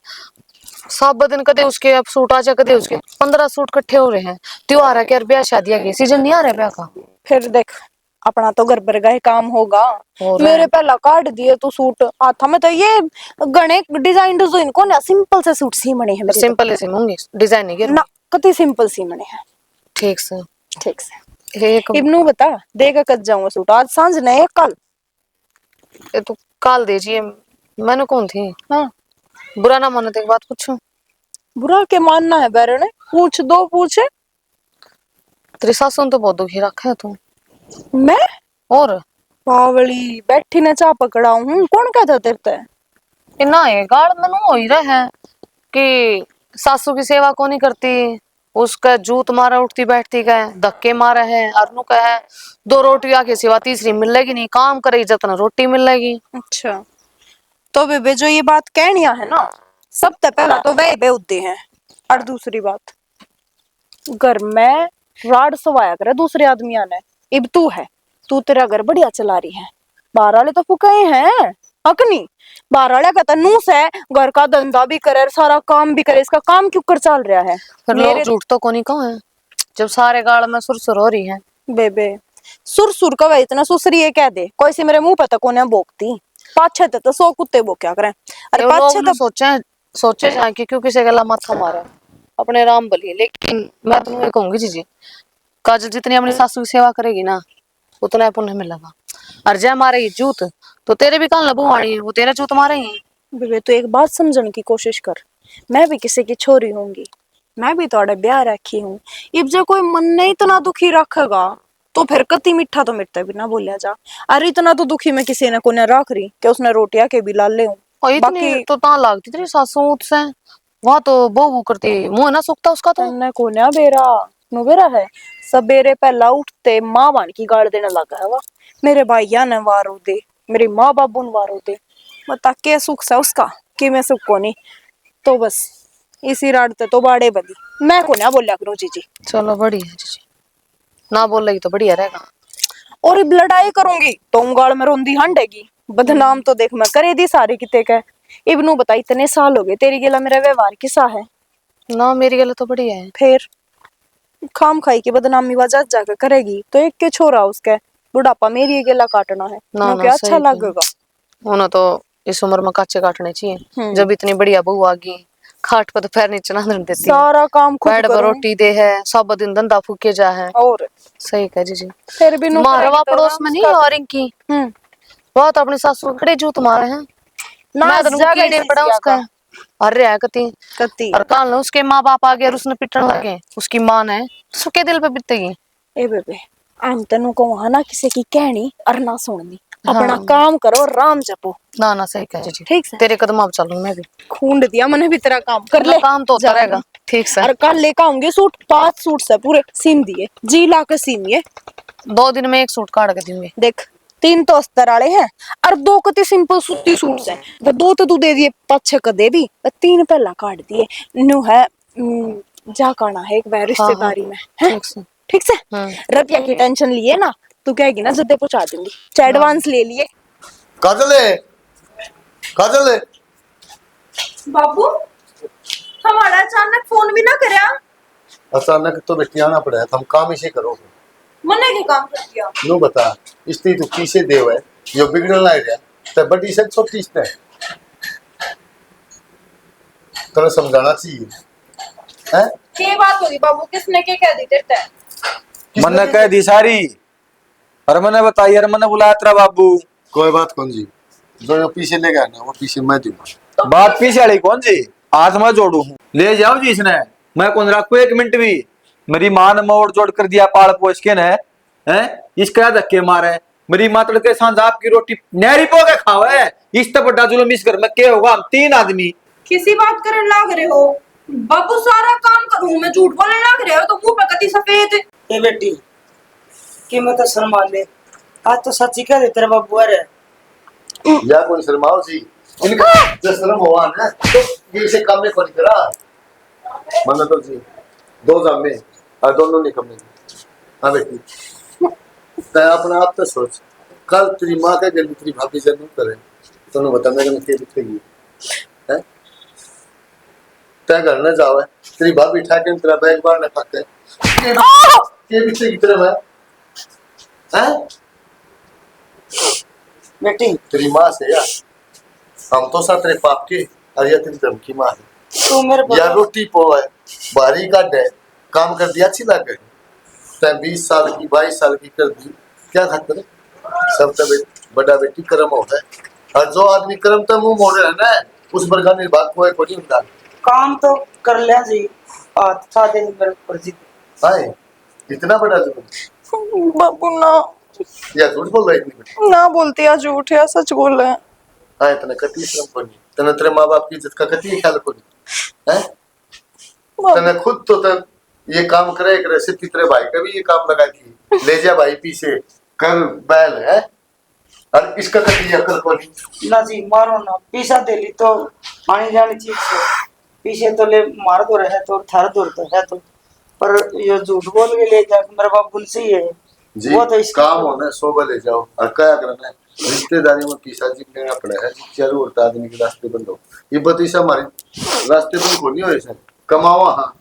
सब दिन कदे उसके अब सूट आ जा, कदे उसके 15 सूट इकट्ठे हो रहे हैं। त्योहार है क्या, ब्याह शादी के सीजन नहीं आ रहा ब्याह का। फिर देख अपना तो घर पर गए काम होगा। हो रहा मेरे है। पहला काट दिए तू सूट आता में, तो ये गणे डिजाइन डिजाइन को ना सिंपल से सूट सी बने हैं मेरे सिंपल ऐसे मूंगी डिजाइन नहीं तो। गिर ना कति सिंपल सी बने हैं। ठीक से। ठीक से एक इब्नू बता देगा कद जाऊंगा सूट, आज सांझ नहीं है कल। ये तो काल दीजिए, मैंने कौन थी। हाँ बुरा ना मानो तो एक बात पूछूं। बुरा के मानना है बैरे ने, पूछ दो पूछे। तेरी सासू ने तो बहुत दुखी रखा है तू। मैं और पावली बैठी ने चा पकड़ा हूँ, कौन कहता तेरे ते। इना है गाड़ मनु हो ही रहा है कि सासू की सेवा को नहीं करती, उसका जूत मारा उठती बैठती का है, धक्के मारा है। अरनू का है 2 रोटियां के सिवा तीसरी मिलेगी नहीं, काम करे जितना रोटी मिलेगी। अच्छा तो बेबे जो ये बात कहनिया है ना, सबसे पहला तो वह बेउद्दे हैं। और दूसरी बात, घर में राड सवाया करे दूसरे आदमिया ने। इब तू है, तू तेरा घर बढ़िया चला रही है, बाहर वाले तो फुकाए हैं अकनी। बाहर वाले का तो नूस है, घर का धंधा भी करे सारा काम भी करे, इसका काम क्यों कर चल रहा है। फिर लोग झूठ तो कोनी कहो है जब सारे गाड़ में सुरसुर हो रही है। बेबे सुर सुर का वह इतना सुसरी है कह दे, कोई से मेरे मुंह पे तो कोने बोकती। पाछे तो 100 कुत्ते बोक्या करें। अरे पाछे तो सोचे जाए कि क्यों किसी गला माथा मारे अपने राम बली। लेकिन मैं तुम्हें कहूंगी जी, काजल जितनी अपनी सासू की सेवा करेगी ना उतना पुण्य मिलेगा। और जय मारेगी जूत तो तेरे भी कान लबू आनी है, वो तेरा जूत मारेगी। बेबे तो एक बात समझने की कोशिश कर, मैं भी किसी की छोरी होंगी, मैं भी थोड़े ब्याह रखी हूँ। अब जो कोई मन नहीं इतना दुखी रखेगा तो फिर कति मीठा तो मिटता भी ना बोलिया जा। अरे इतना तो दुखी मैं किसी ने को ने रख रही कि उसने रोटियां के भी लाले हूँ। और इतनी तो ता लागती तेरी सासू से, वहां तो बहु करती मुंह ना सूखता उसका तो। तन्ने को ना बेरा नु बेरा है, सबेरे पहला उठते माँ बाण की गाड़ देने लगा है। वह मेरे भाइया ने वारो दे, मेरी माँ बाबू ने वारो दे, बता के सुख सा उसका कि मैं सुख को नहीं। तो बस इसी राड़ते तो बाड़े बदी, मैं को ना बोलिया करूं जी। चलो बढ़िया जी, ना बोल रही तो बढ़िया रहेगा। और अब लड़ाई करूंगी तो उंगाल में रोंदी हंडेगी। बदनाम तो देख मैं करे दी सारी किते का। इब्नू बता इतने साल हो गए तेरी गेला मेरा व्यवहार किसा है ना, मेरी गल तो बढ़िया है। फिर खाम खाई के बदनामी वजह जाकर करेगी तो एक के छोरा उसके बुढ़ापा मेरी गेला काटना है ना, क्या अच्छा लगेगा। होना तो इस उम्र में काचे काटने चाहिए, जब इतनी बढ़िया बहू आ गई। खाट पर तो पैर नीचे ना देती, सारा काम खुद बेड पर रोटी दे है, सब दिन धंधा फूके जा है। और सही कह जी। फिर भी मारवा पड़ोस में नहीं और इनकी वो तो अपनी सासू खड़े जूत मारे हैं ना, मैं तो कीड़े पड़ा उसका। अरे है कती कती और कल उसके माँ बाप आ गए और उसने पिटने लगे, उसकी माँ ने सुके दिल पे बीतेगी। ए बेबे हम तेनू को वहां ना किसी की कहनी और ना सुननी, अपना काम करो राम जपो। ना सही कह जी, ठीक है तेरे कदम अब चलूं मैं भी। खूंड दिया मैंने भी तेरा काम कर ले, काम तो होता रहेगा। ठीक से और कल लेकर आऊंगे सूट, 5 सूट से पूरे सीम दिए जी ला के सीमिए। 2 दिन में 1 सूट काट के दूंगी। देख 3 तो अस्तर वाले हैं और 2 कति सिंपल सूती सूट से, तो 2 तो तू दे दिए, 5-6 का दे भी, 3 पहला काट दिए। नु है जा करना है एक बार रिश्तेदारी में है। ठीक से रुपया की टेंशन लिए ना, तू कहेगी ना जल्दी पहुंचा दूंगी, चाहे एडवांस ले लिए। काजल बाबू हमारा अचानक फोन भी ना करया। अचानक तो बेटी आना पड़ा है, हम काम इसे करो मने के काम कर दिया। नो बता इतनी तो किसे देव है जो बिगड़न लाग गया तो बड़ी से छोटी से तो समझाना चाहिए है। के बात होगी बाबू, किसने के कह दी तेरे? मैंने कह दी सारी, अरे मैंने बताई, अरे मैंने बुलाया तेरा बाबू। कोई बात कौन जी, जो पीछे ले गया ना वो पीछे मैं दूंगा। बात पीछे वाली कौन सी, हाथ में जोड़ू ले जाओ जी इसने, मैं कौन रखू 1 मिनट भी। मेरी माँ ने मोड़ जोड़ कर दिया पाल पोछ के न है, इसका धक्के मारे। मेरी माँ तड़के सांझ आपकी रोटी नहरी पो के खावे, इस तो बड़ा जुलम इस घर में क्या होगा। हम 3 आदमी किसी बात करने लाग रहे हो बाबू, सारा काम करूं मैं, झूठ बोलने लाग रहे हो तो मुंह पे कति सफेद। ए बेटी कि मैं तो शर्मा ले, आज तो सच्ची कह दे तेरा बाबू अरे या कोई शर्माओ जी, इनका जो शर्म हुआ ना तो ये से काम में कौन करा। मन तो जी 2 जामे और दोनों ने कम हाँ बेटी, तय अपना आप तो सोच, कल तेरी माँ के गली तेरी भाभी से नहीं करे तो न बता मेरे में क्या दिखेगी है? तय घर न जावे, तेरी भाभी ठाके तेरा बैग बाहर न फाके, के दिखेगी तेरे में हैं? बेटी तेरी माँ से यार, हम तो साथ तेरे पाप के, और यह तेरी धर्म की माँ है। तू मेरे या बता रोटी पोए, बारी का डे, काम कर दिया अच्छी लग गई। तय 20 साल की 22 साल की कर दी, क्या खातर? सब तो बड़ा बेटी कर्म होता है, और जो आदमी कर्म तो मुंह मोड़ रहा है ना, उस पर का निर्वाह कोई को नहीं होता। काम तो कर लिया जी, आज था दिन मेरे ऊपर जी। हाय, इतना बड़ा जुर्म, बाबू ना, या झूठ बोल रहा है इतनी बड़ी? ना बोलती या झूठ या सच बोल रहे हैं। हाँ, इतना कति श्रम को नहीं, तने तेरे माँ बाप की इज्जत का कति ख्याल को नहीं, हैं? तने खुद तो तन ये काम करे सिर्फ तेरे भाई का भी ये काम लगा की, ले जा भाई पीछे, कर बैल है, और इसका कति अकल को नहीं। ना जी मारो ना, पीसा दे ली तो आनी जानी चीज से पीछे तो ले मार तो रहे तो थार दूर तो है तो, पर ये झूठ बोल के ले जाके मेरे बाप उनसे ही है जी वो तो इसका काम होना 100 ले जाओ, और क्या करना है रिश्तेदारी में पीसा जी लेना पड़ा है, चारों ओर आदमी के रास्ते बंद हो, ये बतीसा हमारे रास्ते बंद को नहीं हो ऐसा कमावा। हाँ,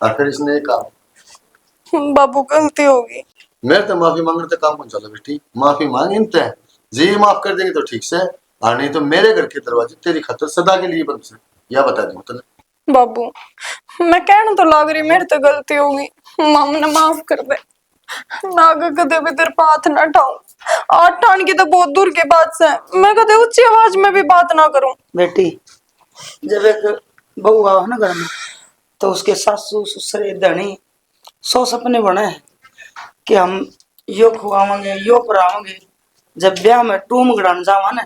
आखिर इसने एक काम, बाबू गलती होगी। मैं तो माफी मांगने तक काम कौन चला बेटी, माफी मांग इनते है जी, माफ कर देंगे तो ठीक से, और नहीं तो मेरे घर के दरवाजे तेरी खातर सदा के लिए बंद से, या बता दूं तने। बाबू मैं कहने तो लाग रही मेरे तो गलती होगी, मम ने माफ कर दे ना, कदे भी तेरे पे हाथ ना उठाऊं, आठ ठान की तो बहुत दूर के बात से, मैं कदे ऊंची आवाज में भी बात ना करूं। बेटी जब एक बहू आओ ना घर में तो उसके सासू ससुर धनी 100 सपने बने हैं कि हम यो खुआवेंगे यो करावेंगे, जब ब्याह में टूम गड़ान जावा ना,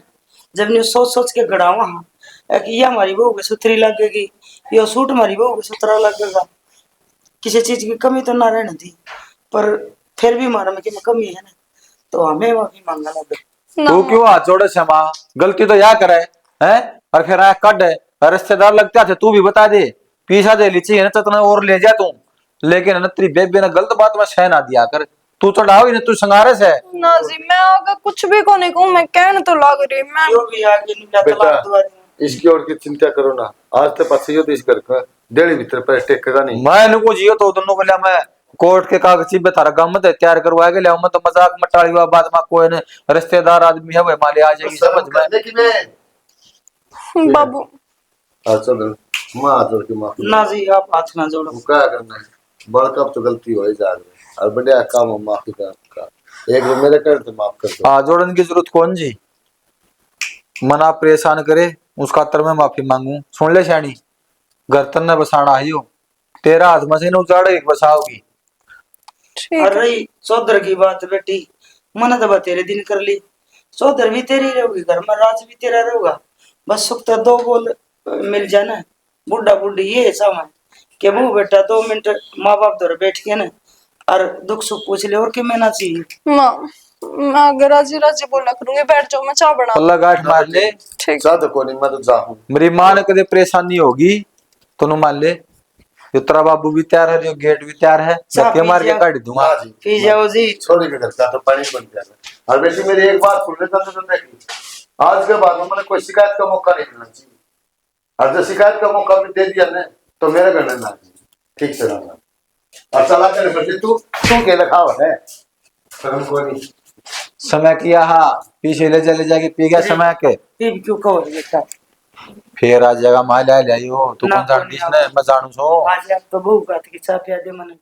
जब ने सोच सोच के गड़ावा हाँ कि ये हमारी बहू की सुथरी लगेगी, यो सूट हमारी बहू की सुथरा लगेगा, किसी चीज की कमी तो ना रहने दी, पर फिर भी हमारा में कि कमी है ना, तो हमें माफी मांगना लगे। तू क्यों हाथ जोड़े क्षमा, गलती तो या करे है, और फिर आया कट है, रिश्तेदार लगता थे तू भी बता दे, पीछा दे लीची है ना चतना और ले जा तू, लेकिन है ना तेरी बेबे ने गलत बात में शह ना दिया कर, तू तो डाव ही ना, तू संगारस है ना जी मैं आगे कुछ भी को नहीं कहूं, मैं कहने तो लाग रही मैं। जो भी आगे निकला बेटा तलाक दुआ दूं। इसकी और की चिंता करो ना, आज तो पास यो देश घर का डेढ़ भीतर पर टेकेगा नहीं। मैं नुको जियो तो दोनों को लिया, मैं कोर्ट के कागजी पे थारा गम मत तैयार करवा के लिया, मैं तो मजाक में टाली हुआ बात में कोई ने रिश्तेदार आदमी है वो माले आ जाएगी समझ में। कि मैं बाबू अच्छा माँ जोड़ के माफी ना जी आप हाथ ना जोड़ो, वो क्या करना है, बड़का तो गलती हो ही जा रही है, और बढ़िया काम हो माफी का, एक बार मेरे कर तो माफ कर दो। हाँ जोड़न की जरूरत कौन जी, मना परेशान करे उसका तर मैं माफी मांगू, सुन ले शानी, घर तन न बसाना आइयो, तेरा हाथ मशीन उजाड़े एक बसाओगी। ठीक और है। रही सौदर की बात बेटी, मन दबा तेरे दिन कर ली, सौदर भी तेरी रहोगी, घर में राज भी तेरा रहेगा, बस सुख तो 2 बोल मिल जाना, बुढ़ा बुढ़ी ये समय कि वो बेटा 2 मिनट माँ बाप दौर बैठ के ना और दुख सुख पूछ ले, और क्या मैना चाहिए। माँ मैं अगर राजी राजी बोला करूंगी, बैठ जाओ मैं चाय बना। पल्ला गांठ मार ले, ठीक साथ को नहीं, मैं तो जाऊं। मेरी माँ ने कदे परेशानी होगी तो मान ले, जो तेरा बाबू भी तैयार है, जो गेट भी तैयार है, धक्के मार के काट दूंगा। हाँ जी, पी जाओ जी। छोड़ी के घर का तो पानी बन जाना। और बेटी मेरी एक बात सुन ले, आज के बाद में मैंने कोई शिकायत का मौका नहीं मिलना चाहिए, और जो शिकायत का मौका भी दे दिया ना तो मेरे घर में ना ठीक से रहना, और चला कर बेटी तू के लखा है शर्म को नहीं। समय किया हाँ पीछे ले जाके पी गया समय के, फिर क्यों कहो बेटा, फिर आज जगह माल ले आई हो तू ना कौन जान तो नहीं जिसने मैं जानू सो। आज आप तो बहू का कि चाह पिया दे मने।